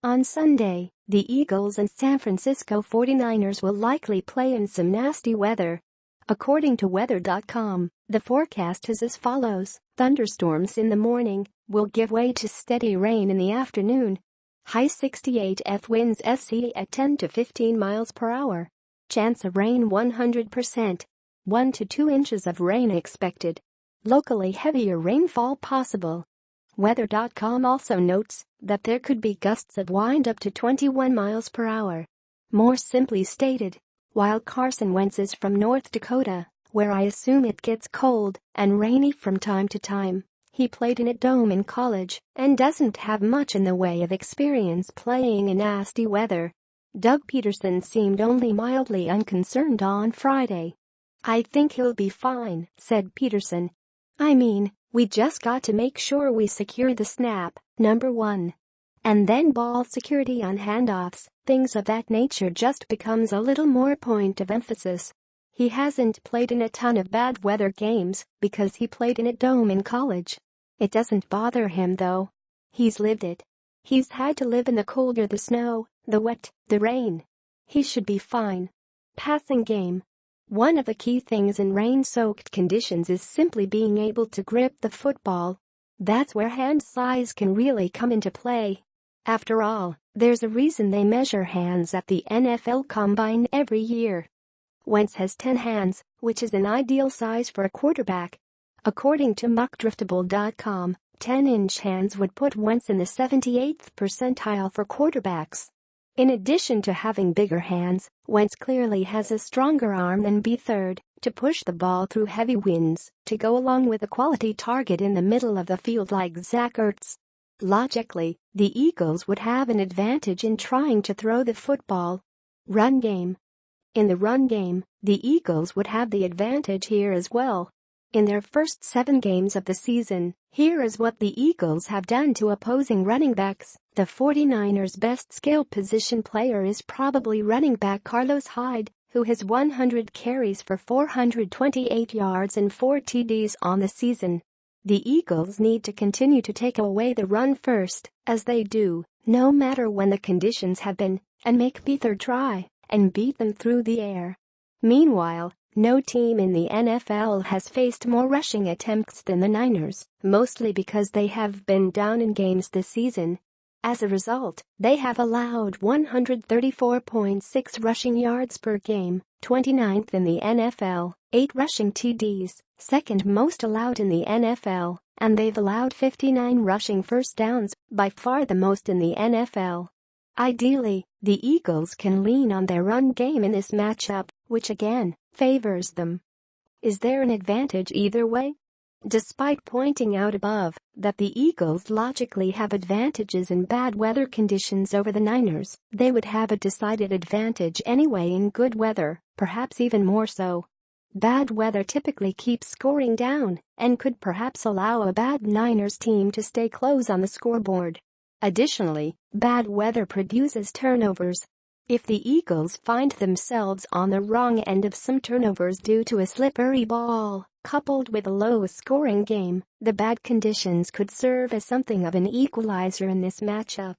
On Sunday, the Eagles and San Francisco 49ers will likely play in some nasty weather. According to weather.com, the forecast is as follows: thunderstorms in the morning will give way to steady rain in the afternoon. High 68 F winds SC at 10 to 15 miles per hour. Chance of rain 100%. 1 to 2 inches of rain expected. Locally heavier rainfall possible. Weather.com also notes that there could be gusts of wind up to 21 miles per hour. More simply stated, while Carson Wentz is from North Dakota, where I assume it gets cold and rainy from time to time, he played in a dome in college and doesn't have much in the way of experience playing in nasty weather. Doug Peterson seemed only mildly unconcerned on Friday. "I think he'll be fine," said Peterson. "I mean, we just got to make sure we secure the snap, number one. And then ball security on handoffs, things of that nature just becomes a little more point of emphasis. He hasn't played in a ton of bad weather games because he played in a dome in college. It doesn't bother him though. He's lived it. He's had to live in the cold or the snow, the wet, the rain. He should be fine." Passing game. One of the key things in rain-soaked conditions is simply being able to grip the football. That's where hand size can really come into play. After all, there's a reason they measure hands at the NFL Combine every year. Wentz has 10 hands, which is an ideal size for a quarterback. According to muckdriftable.com, 10-inch hands would put Wentz in the 78th percentile for quarterbacks. In addition to having bigger hands, Wentz clearly has a stronger arm than Beathard to push the ball through heavy winds to go along with a quality target in the middle of the field like Zach Ertz. Logically, the Eagles would have an advantage in trying to throw the football. Run game. In the run game, the Eagles would have the advantage here as well. In their first 7 games of the season, here is what the Eagles have done to opposing running backs. The 49ers' best skill position player is probably running back Carlos Hyde, who has 100 carries for 428 yards and 4 TDs on the season. The Eagles need to continue to take away the run first, as they do, no matter when the conditions have been, and make Beathard try and beat them through the air. Meanwhile, no team in the NFL has faced more rushing attempts than the Niners, mostly because they have been down in games this season. As a result, they have allowed 134.6 rushing yards per game, 29th in the NFL, 8 rushing TDs, second most allowed in the NFL, and they've allowed 59 rushing first downs, by far the most in the NFL. Ideally, the Eagles can lean on their run game in this matchup, which again favors them. Is there an advantage either way? Despite pointing out above that the Eagles logically have advantages in bad weather conditions over the Niners, they would have a decided advantage anyway in good weather, perhaps even more so. Bad weather typically keeps scoring down and could perhaps allow a bad Niners team to stay close on the scoreboard. Additionally, bad weather produces turnovers. If the Eagles find themselves on the wrong end of some turnovers due to a slippery ball, coupled with a low-scoring game, the bad conditions could serve as something of an equalizer in this matchup.